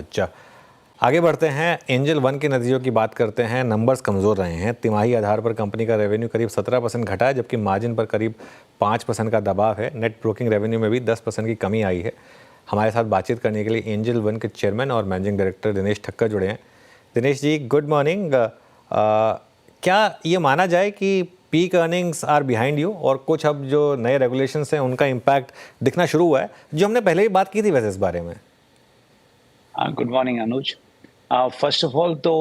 आज। आगे बढ़ते हैं, एंजल वन के नतीजों की बात करते हैं। नंबर्स कमज़ोर रहे हैं। तिमाही आधार पर कंपनी का रेवेन्यू करीब 17% घटा है, जबकि मार्जिन पर करीब 5% का दबाव है। नेट ब्रोकिंग रेवेन्यू में भी 10% की कमी आई है। हमारे साथ बातचीत करने के लिए एंजल वन के चेयरमैन और मैनेजिंग डायरेक्टर दिनेश ठक्कर जुड़े हैं। Dinesh ji, good morning. क्या ये माना जाए कि peak earnings are behind you और कुछ अब जो नए रेगुलेशंस हैं उनका इम्पैक्ट दिखना शुरू हुआ है, जो हमने पहले ही बात की थी वैसे इस बारे में? Good morning Anuj. First of all तो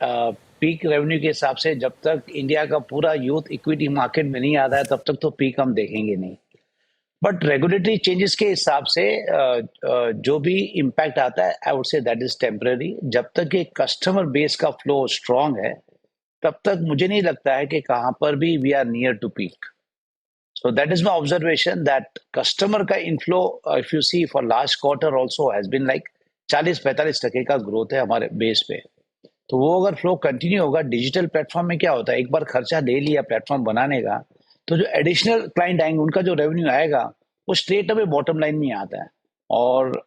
पीक रेवेन्यू के हिसाब से जब तक इंडिया का पूरा यूथ इक्विटी मार्केट में नहीं आता है तब तक तो पीक हम देखेंगे नहीं। बट रेगुलेटरी चेंजेस के हिसाब से जो भी इम्पैक्ट आता है आई would say that is temporary. जब तक ये कस्टमर बेस का फ्लो स्ट्रांग है तब तक मुझे नहीं लगता है कि कहाँ पर भी we are near to peak. So that is my observation that customer का inflow if you see for last quarter also has been like 40-45% का ग्रोथ है हमारे बेस पे। तो वो अगर फ्लो कंटिन्यू होगा, डिजिटल प्लेटफॉर्म में क्या होता है, एक बार खर्चा ले लिया प्लेटफॉर्म बनाने का तो जो एडिशनल क्लाइंट आएंगे उनका जो रेवेन्यू आएगा वो स्ट्रेट अवे बॉटम लाइन में आता है। और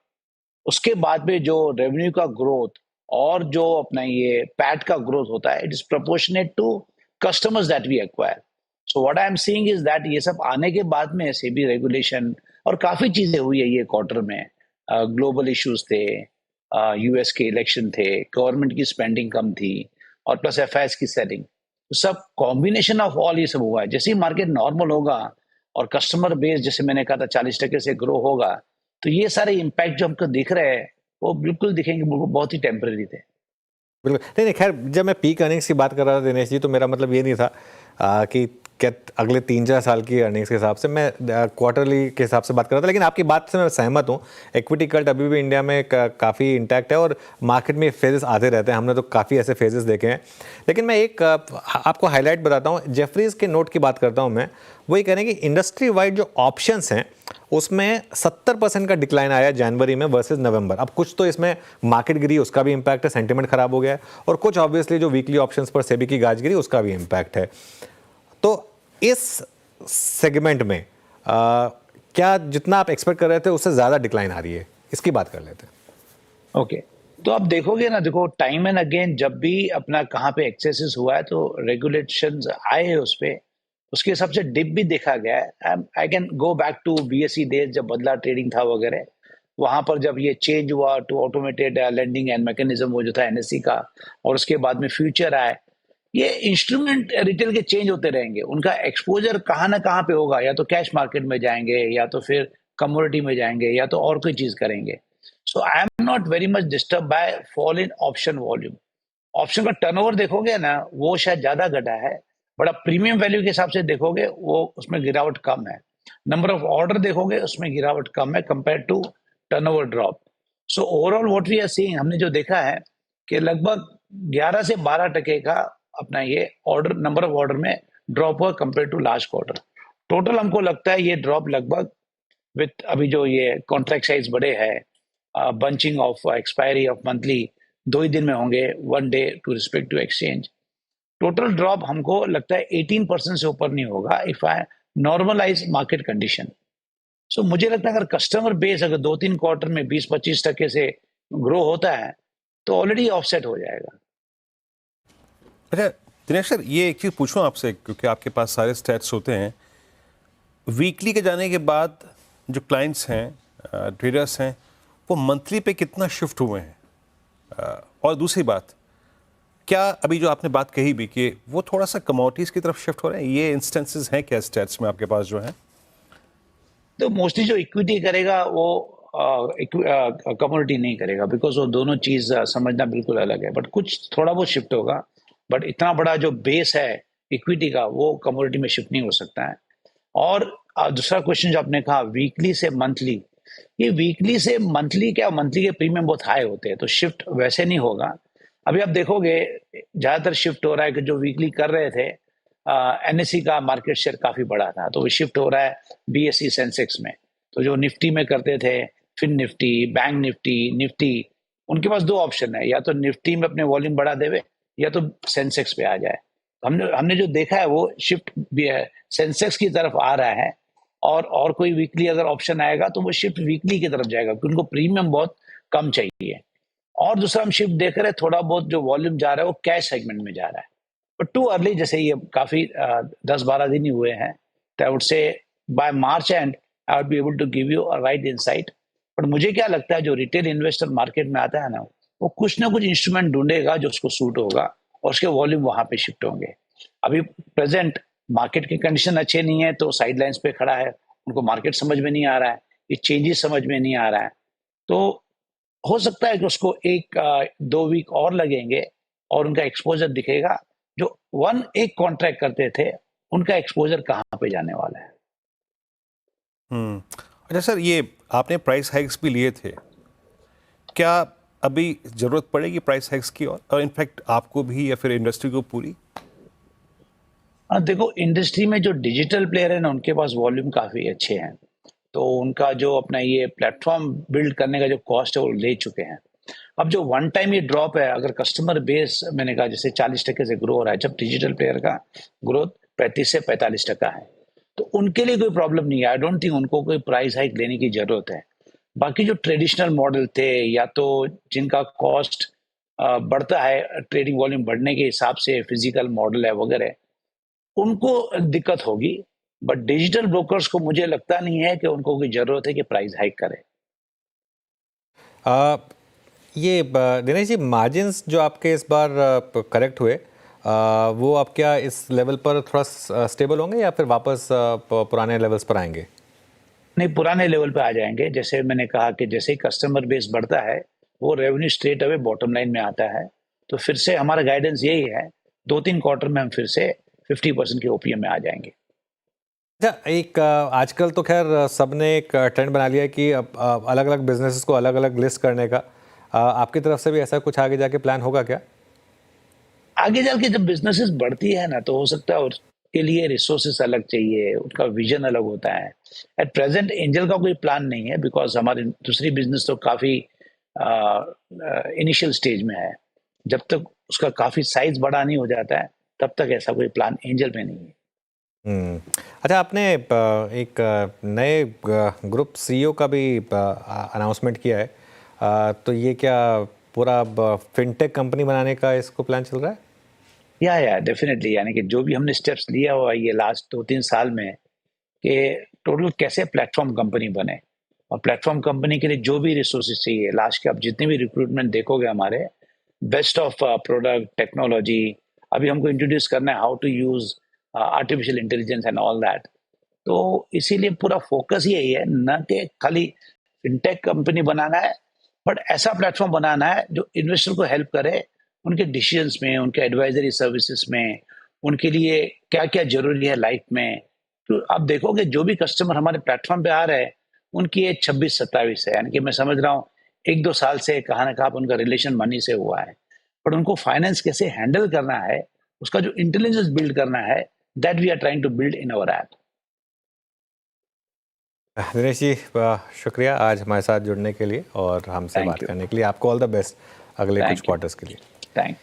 उसके बाद में जो रेवेन्यू का ग्रोथ और जो अपना ये पैट का ग्रोथ होता है, it is proportionate to customers that we acquire. So what I am seeing is that ये सब आने के बाद में सेबी रेगुलेशन और काफी चीजें हुई है ये क्वार्टर में। ग्लोबल इश्यूज थे, यूएस के इलेक्शन थे, गवर्नमेंट की स्पेंडिंग कम थी और प्लस एफआईएस की सेटिंग, तो सब कॉम्बिनेशन ऑफ ऑल ये सब हुआ है। जैसे ही मार्केट नॉर्मल होगा और कस्टमर बेस जैसे मैंने कहा था 40% से ग्रो होगा तो ये सारे इम्पैक्ट जो हमको दिख रहे हैं वो बिल्कुल दिखेंगे, बहुत ही टेम्पररी थे। बिल्कुल नहीं नहीं, खैर जब मैं पीक अर्निंग्स की बात कर रहा था दिनेश जी, तो मेरा मतलब ये नहीं था कि क्या अगले 3-4 साल की अर्निंग्स के हिसाब से, मैं क्वार्टरली के हिसाब से बात कर रहा था। लेकिन आपकी बात से मैं सहमत हूँ। इक्विटी कल्ट अभी भी इंडिया में काफ़ी इंटैक्ट है और मार्केट में फेजेस आते रहते हैं। हमने तो काफ़ी ऐसे फेजेस देखे हैं। लेकिन मैं एक आपको हाईलाइट बताता हूँ। जेफरीज के नोट की बात करता हूँ मैं। वो ये कह रहे हैं कि इंडस्ट्री वाइड जो ऑप्शंस हैं उसमें 70% का डिक्लाइन आया जनवरी में वर्सेस नवंबर। अब कुछ तो इसमें मार्केट गिरी, उसका भी इम्पैक्ट है, सेंटिमेंट खराब हो गया है, और कुछ ऑब्वियसली जो वीकली ऑप्शंस पर सेबी की गाज गिरी उसका भी इम्पैक्ट है। तो इस सेगमेंट में क्या जितना आप एक्सपेक्ट कर रहे थे उससे ज्यादा डिक्लाइन आ रही है? इसकी बात कर लेते हैं। ओके, तो आप देखोगे ना, देखो टाइम एंड अगेन जब भी अपना कहाँ पे एक्सेसेस हुआ है तो रेगुलेशंस आए हैं उस पे, उसके हिसाब से डिप भी देखा गया है। I can go back to BSE days जब बदला ट्रेडिंग था वगैरह, वहां पर जब ये चेंज हुआ to automated lending and mechanism वो जो था एनएससी का, और उसके बाद में फ्यूचर आए, ये इंस्ट्रूमेंट रिटेल के चेंज होते रहेंगे। उनका एक्सपोजर कहाँ ना कहाँ पे होगा, या तो कैश मार्केट में जाएंगे या तो फिर कमोडिटी में जाएंगे या तो और कोई चीज करेंगे। So I am not very much disturb by fall in option volume. Option का टर्नओवर देखोगे ना वो शायद ज्यादा घटा है, बट आप प्रीमियम वैल्यू के हिसाब से देखोगे वो उसमें गिरावट कम है। नंबर ऑफ ऑर्डर देखोगे उसमें गिरावट कम है compare to turnover drop. So overall what we are seeing, हमने जो देखा है कि लगभग 11 से 12% का अपना ये ऑर्डर, नंबर ऑफ ऑर्डर में ड्रॉप हुआ compare to last quarter. Total हमको लगता है ये ड्रॉप लगभग विथ अभी जो ये कॉन्ट्रैक्ट साइज बड़े है, bunching of expiry of monthly 2 ही दिन में होंगे, 1 day to respect to exchange, total drop हमको लगता है 18% से ऊपर नहीं होगा if I normalize market condition. So मुझे लगता है अगर कस्टमर बेस अगर 2-3 क्वार्टर में 20-25% से ग्रो होता है तो ऑलरेडी ऑफसेट हो जाएगा। अच्छा दिनेश सर, ये एक चीज़ पूछूं आपसे, क्योंकि आपके पास सारे स्टैट्स होते हैं। वीकली के जाने के बाद जो क्लाइंट्स हैं, ट्रेडर्स हैं, वो मंथली पे कितना शिफ्ट हुए हैं? और दूसरी बात, क्या अभी जो आपने बात कही भी कि वो थोड़ा सा कमोडिटीज़ की तरफ शिफ्ट हो रहे हैं, ये इंस्टेंसेस हैं क्या स्टैट्स में आपके पास जो है? तो मोस्टली जो इक्विटी करेगा वो कमोडिटी नहीं करेगा, बिकॉज वो दोनों चीज समझना बिल्कुल अलग है। बट कुछ थोड़ा बहुत शिफ्ट होगा, बट इतना बड़ा जो बेस है इक्विटी का वो कमोडिटी में शिफ्ट नहीं हो सकता है। और दूसरा क्वेश्चन जो आपने कहा वीकली से मंथली, ये वीकली से मंथली क्या, मंथली के प्रीमियम बहुत हाई होते हैं तो शिफ्ट वैसे नहीं होगा। अभी आप देखोगे ज्यादातर शिफ्ट हो रहा है कि जो वीकली कर रहे थे एनएससी का मार्केट शेयर काफी बड़ा था तो वो शिफ्ट हो रहा है बीएसई सेंसेक्स में। तो जो निफ्टी में करते थे, फिन निफ्टी, बैंक निफ्टी, निफ्टी, उनके पास दो ऑप्शन है, या तो निफ्टी में अपने वॉल्यूम बढ़ा देवे या तो सेंसेक्स पे आ जाए। हमने हमने जो देखा है वो शिफ्ट सेंसेक्स की तरफ आ रहा है, और कोई वीकली अगर ऑप्शन आएगा तो वो शिफ्ट वीकली की तरफ जाएगा क्योंकि उनको प्रीमियम बहुत कम चाहिए। और दूसरा हम शिफ्ट देख रहे हैं, थोड़ा बहुत जो वॉल्यूम जा रहा है वो कैश सेगमेंट में जा रहा है, बट टू अर्ली, जैसे ये काफी 10-12 दिन ही हुए हैं, तो I would say by March end I would be able to give you a right insight. But मुझे क्या लगता है, जो रिटेल इन्वेस्टर मार्केट में आता है ना, वो कुछ ना कुछ इंस्ट्रूमेंट ढूंढेगा जो उसको सूट होगा और उसके वॉल्यूम वहां पे शिफ्ट होंगे। अभी प्रेजेंट मार्केट की कंडीशन अच्छे नहीं है, तो साइड लाइन्स पे खड़ा है, उनको मार्केट समझ में नहीं आ रहा है, ये चेंजेस समझ में नहीं आ रहा है, तो हो सकता है कि उसको 1-2 वीक और लगेंगे और उनका एक्सपोजर दिखेगा। जो एक कॉन्ट्रैक्ट करते थे, उनका एक्सपोजर कहाँ पे जाने वाला है। अच्छा सर, ये आपने प्राइस हाइक्स भी लिए थे, क्या अभी ज़रूरत पड़ेगी प्राइस हाइक्स की? और इनफैक्ट आपको भी या फिर इंडस्ट्री को पूरी? देखो, इंडस्ट्री में जो डिजिटल प्लेयर है ना, उनके पास वॉल्यूम काफी अच्छे हैं, तो उनका जो अपना ये प्लेटफॉर्म बिल्ड करने का जो कॉस्ट है वो ले चुके हैं। अब जो वन टाइम ये ड्रॉप है, अगर कस्टमर बेस मैंने कहा जैसे 40% से ग्रो हो रहा है, जब डिजिटल प्लेयर का ग्रोथ 35 से 45% है, तो उनके लिए कोई प्रॉब्लम नहीं है। आई डोंट थिंक उनको कोई प्राइस हाइक लेने की जरूरत है। बाकी जो ट्रेडिशनल मॉडल थे, या तो जिनका कॉस्ट बढ़ता है ट्रेडिंग वॉल्यूम बढ़ने के हिसाब से, फिजिकल मॉडल है वगैरह, उनको दिक्कत होगी। बट डिजिटल ब्रोकर्स को मुझे लगता नहीं है कि उनको कोई जरूरत है कि प्राइस हाइक करे। ये दिनेश जी, मार्जिन्स जो आपके इस बार करेक्ट हुए, वो आप क्या इस लेवल पर थोड़ा स्टेबल होंगे या फिर वापस पुराने लेवल्स पर आएंगे? नहीं, पुराने लेवल पे आ जाएंगे। जैसे मैंने कहा कि जैसे ही कस्टमर बेस बढ़ता है, वो revenue straight away bottom line में आता है, तो फिर से हमारा गाइडेंस यही है, 2-3 क्वार्टर में हम फिर से 50% के ओपीएम में आ जाएंगे। अच्छा, एक आजकल तो खैर सबने एक ट्रेंड बना लिया है कि अब अलग अलग बिजनेसेस को अलग अलग लिस्ट करने का, आपकी तरफ से भी ऐसा कुछ आगे जाके प्लान होगा क्या? आगे चल के जब बिजनेसेस बढ़ती है ना, तो हो सकता है उसके लिए रिसोर्सेस अलग चाहिए, उनका विजन अलग होता है। एट प्रेजेंट एंजल का कोई प्लान नहीं है, बिकॉज हमारी दूसरी बिजनेस तो काफी इनिशियल स्टेज में है। जब तक उसका काफी साइज बड़ा नहीं हो जाता है, तब तक ऐसा कोई प्लान एंजल में नहीं है। अच्छा, आपने एक नए ग्रुप सीईओ का भी अनाउंसमेंट किया है, तो ये क्या पूरा फिनटेक कंपनी बनाने का इसको प्लान चल रहा है? या डेफिनेटली, यानी कि जो भी हमने स्टेप्स लिया हुआ है ये लास्ट 2-3 साल में, कि टोटल कैसे प्लेटफॉर्म कंपनी बने, और प्लेटफॉर्म कंपनी के लिए जो भी रिसोर्सेज चाहिए, लास्ट के आप जितने भी रिक्रूटमेंट देखोगे हमारे, बेस्ट ऑफ प्रोडक्ट टेक्नोलॉजी, अभी हमको इंट्रोड्यूस करना है how to use artificial intelligence and all that. तो इसीलिए पूरा फोकस यही है, न कि खाली फिनटेक कंपनी बनाना है, बट ऐसा प्लेटफॉर्म बनाना है जो इन्वेस्टर को हेल्प करे उनके डिसीजंस में, उनके एडवाइजरी सर्विसेज में, उनके लिए क्या क्या जरूरी है लाइफ में। तो आप देखोगे जो भी कस्टमर हमारे प्लेटफॉर्म पे आ रहे हैं, उनकी एज 26-27 है, यानी कि मैं समझ रहा हूँ 1-2 साल से कहाँ ना कहाँ उनका रिलेशन मनी से हुआ है, बट उनको फाइनेंस कैसे हैंडल करना है, उसका जो इंटेलिजेंस बिल्ड करना है, that we are trying to build in our app. Dinesh ji, शुक्रिया आज हमारे साथ जुड़ने के लिए और हमसे थैंक बात यू। करने के लिए। आपको ऑल द बेस्ट अगले कुछ थैंक यू। क्वार्टर्स के लिए। थैंक